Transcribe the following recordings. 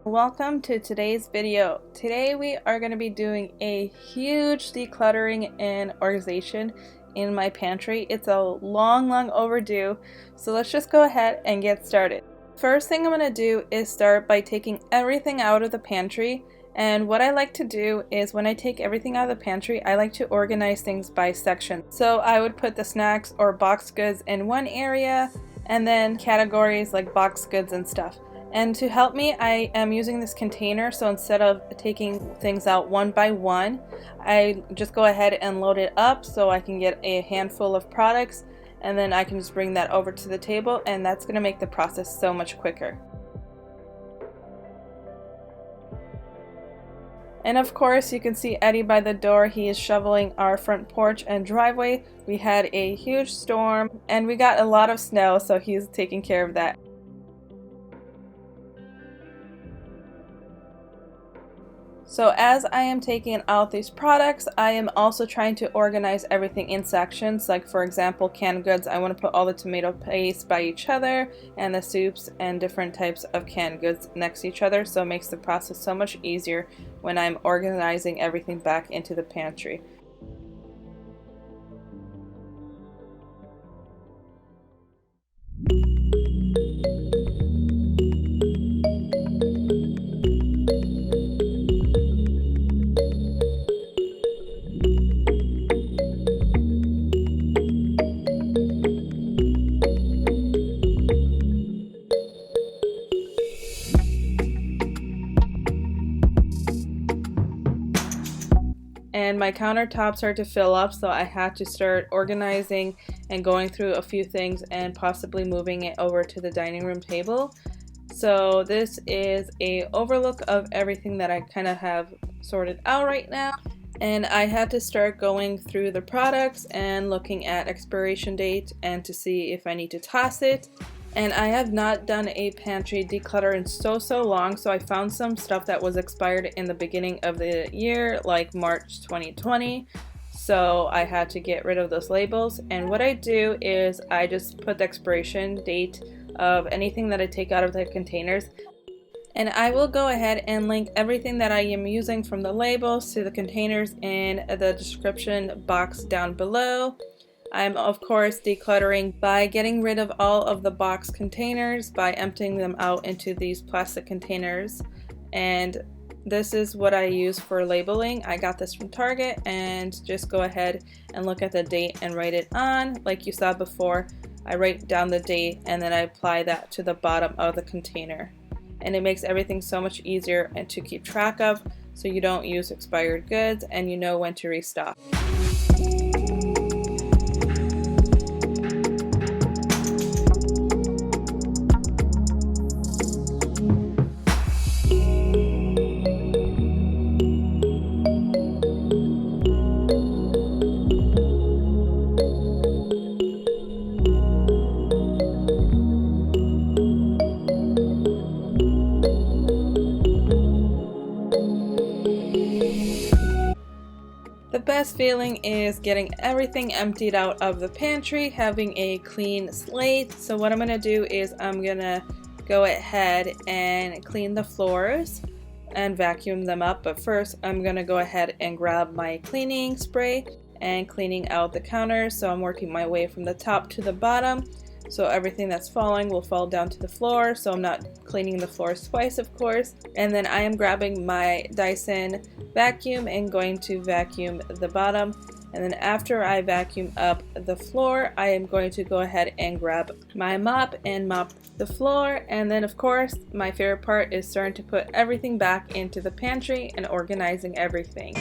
Welcome to today's video. Today we are going to be doing a huge decluttering and organization in my pantry. It's a long overdue, so let's just go ahead and get started. First thing I'm going to do is start by taking everything out of the pantry. And what I like to do is when I take everything out of the pantry, I like to organize things by section. So I would put the snacks or boxed goods in one area, and then categories like boxed goods and stuff. And to help me, I am using this container, so instead of taking things out one by one, I just go ahead and load it up so I can get a handful of products, and then I can just bring that over to the table, and that's going to make the process so much quicker. And of course, you can see Eddie by the door. He is shoveling our front porch and driveway. We had a huge storm and we got a lot of snow, so he's taking care of that. So as I am taking out these products, I am also trying to organize everything in sections. Like for example, canned goods, I want to put all the tomato paste by each other and the soups and different types of canned goods next to each other. So it makes the process so much easier when I'm organizing everything back into the pantry. And my countertops started to fill up, so I had to start organizing and going through a few things and possibly moving it over to the dining room table. So this is a overlook of everything that I kind of have sorted out right now. And I had to start going through the products and looking at expiration date and to see if I need to toss it. And I have not done a pantry declutter in so long, so I found some stuff that was expired in the beginning of the year, like March 2020. So I had to get rid of those labels. And what I do is I just put the expiration date of anything that I take out of the containers. And I will go ahead and link everything that I am using from the labels to the containers in the description box down below. I'm of course decluttering by getting rid of all of the box containers by emptying them out into these plastic containers. And this is what I use for labeling. I got this from Target, and just go ahead and look at the date and write it on. Like you saw before, I write down the date and then I apply that to the bottom of the container. And it makes everything so much easier and to keep track of, so you don't use expired goods and you know when to restock. The best feeling is getting everything emptied out of the pantry, having a clean slate. So what I'm going to do is I'm going to go ahead and clean the floors and vacuum them up. But first I'm going to go ahead and grab my cleaning spray and cleaning out the counters. So I'm working my way from the top to the bottom. So everything that's falling will fall down to the floor, so I'm not cleaning the floors twice, of course. And then I am grabbing my Dyson vacuum and going to vacuum the bottom. And then after I vacuum up the floor, I am going to go ahead and grab my mop and mop the floor. And then of course, my favorite part is starting to put everything back into the pantry and organizing everything.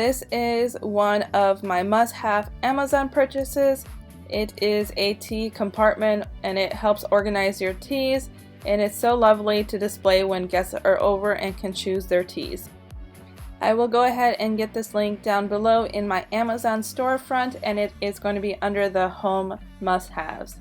This is one of my must-have Amazon purchases. It is a tea compartment and it helps organize your teas, and it's so lovely to display when guests are over and can choose their teas. I will go ahead and get this link down below in my Amazon storefront, and it is going to be under the home must-haves.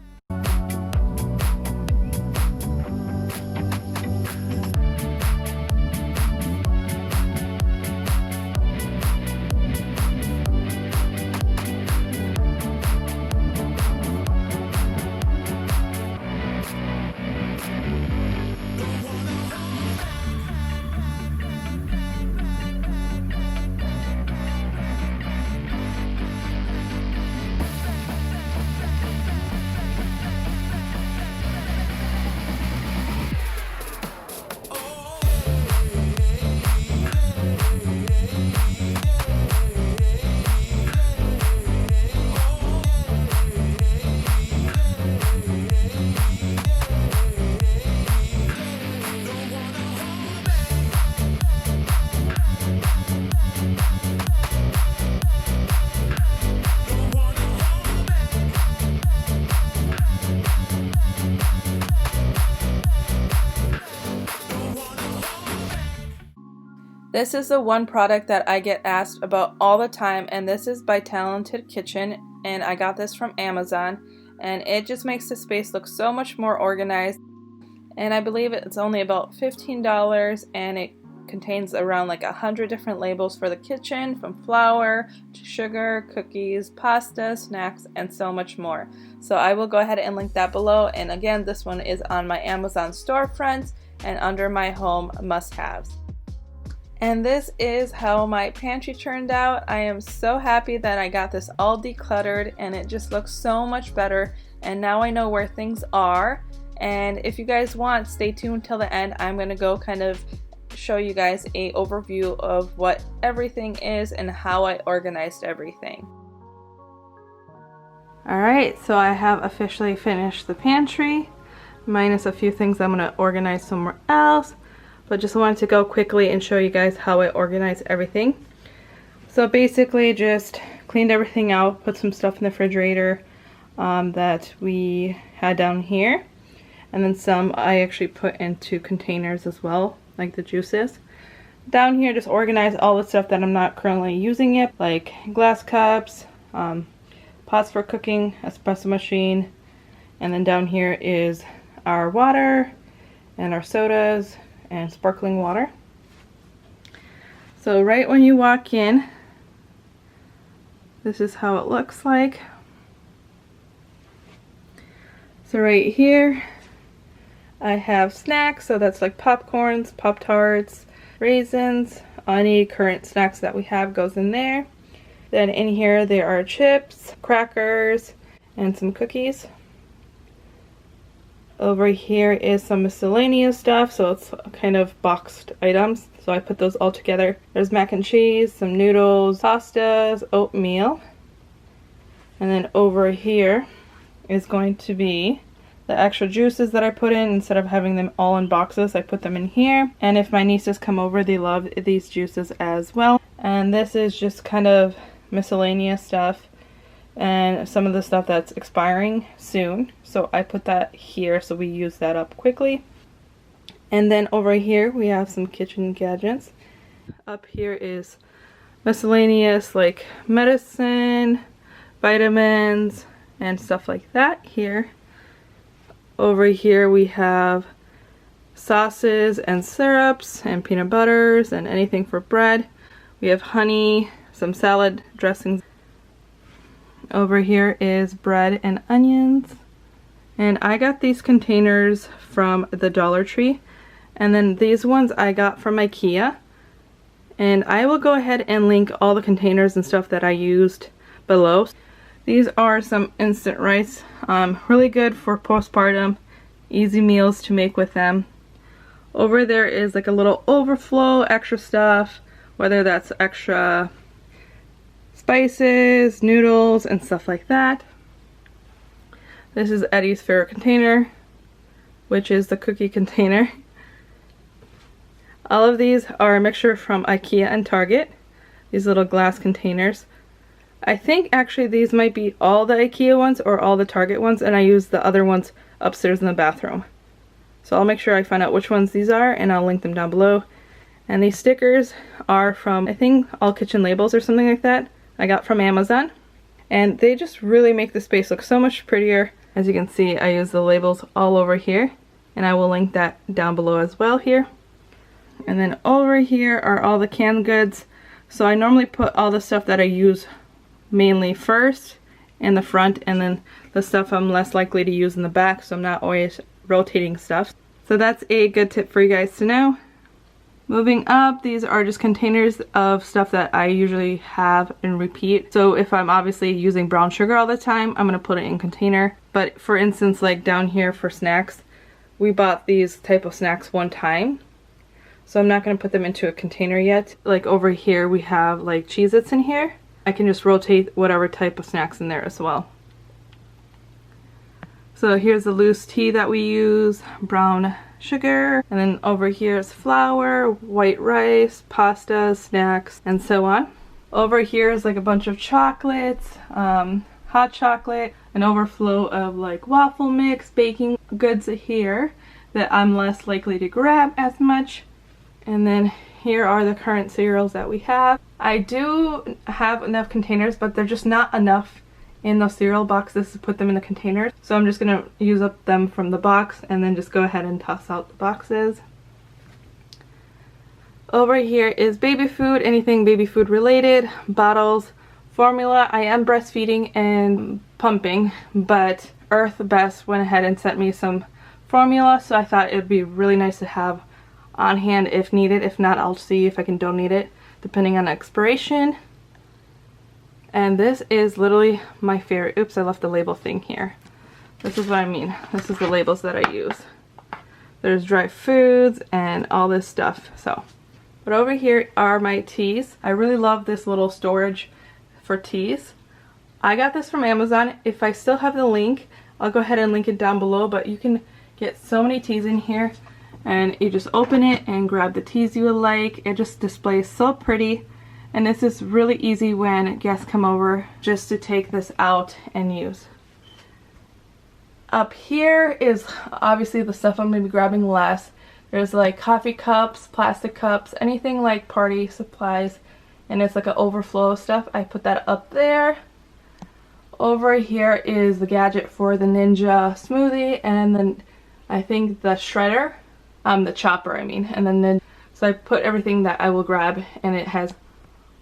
This is the one product that I get asked about all the time, and this is by Talented Kitchen, and I got this from Amazon, and it just makes the space look so much more organized. And I believe it's only about $15, and it contains around like 100 different labels for the kitchen, from flour to sugar, cookies, pasta, snacks, and so much more. So I will go ahead and link that below, and again, this one is on my Amazon storefront and under my home must-haves. And this is how my pantry turned out. I am so happy that I got this all decluttered, and it just looks so much better, and now I know where things are. And if you guys want, stay tuned till the end. I'm gonna go kind of show you guys a overview of what everything is and how I organized everything. Alright, so I have officially finished the pantry, minus a few things I'm gonna organize somewhere else. But just wanted to go quickly and show you guys how I organize everything. So basically just cleaned everything out, put some stuff in the refrigerator that we had down here. And then some I actually put into containers as well, like the juices. Down here just organize all the stuff that I'm not currently using yet, like glass cups, pots for cooking, espresso machine. And then down here is our water and our sodas and sparkling water. So right when you walk in, this is how it looks like. So right here I have snacks, so that's like popcorns, Pop-Tarts, raisins, any current snacks that we have goes in there. Then in here there are chips, crackers, and some cookies. Over here is some miscellaneous stuff, so it's kind of boxed items, so I put those all together. There's mac and cheese, some noodles, pastas, oatmeal. And then over here is going to be the extra juices that I put in. Instead of having them all in boxes, I put them in here. And if my nieces come over, they love these juices as well. And this is just kind of miscellaneous stuff and some of the stuff that's expiring soon, so I put that here so we use that up quickly. And then over here we have some kitchen gadgets. Up here is miscellaneous like medicine, vitamins, and stuff like that here. Over here we have sauces and syrups and peanut butters and anything for bread. We have honey, some salad dressings. Over here is bread and onions. And I got these containers from the Dollar Tree. And then these ones I got from IKEA. And I will go ahead and link all the containers and stuff that I used below. These are some instant rice. Really good for postpartum. Easy meals to make with them. Over there is like a little overflow, extra stuff. Whether that's extra spices, noodles, and stuff like that. This is Eddie's favorite container, which is the cookie container. All of these are a mixture from IKEA and Target. these little glass containers. I think actually these might be all the IKEA ones or all the Target ones, and I use the other ones upstairs in the bathroom. So I'll make sure I find out which ones these are, and I'll link them down below. And these stickers are from, I think, All Kitchen Labels or something like that. I got from Amazon. And they just really make the space look so much prettier. As you can see, I use the labels all over here, and I will link that down below as well here. And then over here are all the canned goods. So I normally put all the stuff that I use mainly first in the front, and then the stuff I'm less likely to use in the back, so I'm not always rotating stuff. So that's a good tip for you guys to know. Moving up, these are just containers of stuff that I usually have and repeat. So if I'm obviously using brown sugar all the time, I'm gonna put it in container. But for instance, like down here for snacks, we bought these type of snacks one time. So I'm not gonna put them into a container yet. Like over here, we have like Cheez-Its in here. I can just rotate whatever type of snacks in there as well. So here's the loose tea that we use, brown sugar, and then over here is flour, white rice, pasta, snacks, and so on. Over here is like a bunch of chocolates, hot chocolate, an overflow of like waffle mix, baking goods here that I'm less likely to grab as much. And then here are the current cereals that we have. I do have enough containers, but they're just not enough in those cereal boxes to put them in the containers. So I'm just gonna use up them from the box and then just go ahead and toss out the boxes. Over here is baby food, anything baby food related, bottles, formula. I am breastfeeding and pumping, but Earth Best went ahead and sent me some formula, so I thought it would be really nice to have on hand if needed. If not, I'll see if I can donate it depending on expiration. And this is literally my favorite. Oops, I left the label thing here. This is what I mean. This is the labels that I use. There's dry foods and all this stuff. So, but over here are my teas. I really love this little storage for teas. I got this from Amazon. If I still have the link, I'll go ahead and link it down below, but you can get so many teas in here, and you just open it and grab the teas you would like. It just displays so pretty. And this is really easy when guests come over, just to take this out and use. Up here is obviously the stuff I'm going to be grabbing less. There's like coffee cups, plastic cups, anything like party supplies, and it's like an overflow of stuff. I put that up there. Over here is the gadget for the Ninja smoothie, and then I think the shredder, the chopper I mean, and then so I put everything that I will grab, and it has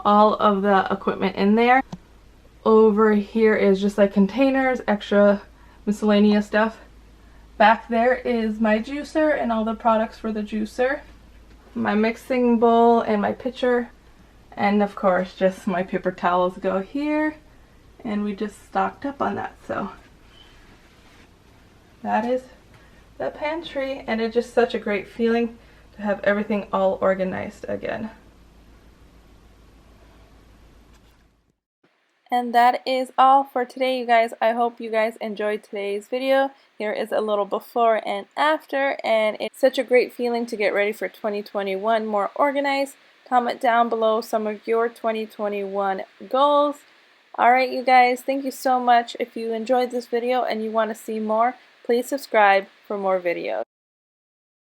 all of the equipment in there. Over here is just like containers, extra miscellaneous stuff. Back there is my juicer and all the products for the juicer, my mixing bowl and my pitcher, and of course just my paper towels go here, and we just stocked up on that. So that is the pantry, and it's just such a great feeling to have everything all organized again. And that is all for today, you guys. I hope you guys enjoyed today's video. Here is a little before and after, and it's such a great feeling to get ready for 2021 more organized. Comment down below some of your 2021 goals. Alright, you guys, thank you so much. If you enjoyed this video and you want to see more, please subscribe for more videos.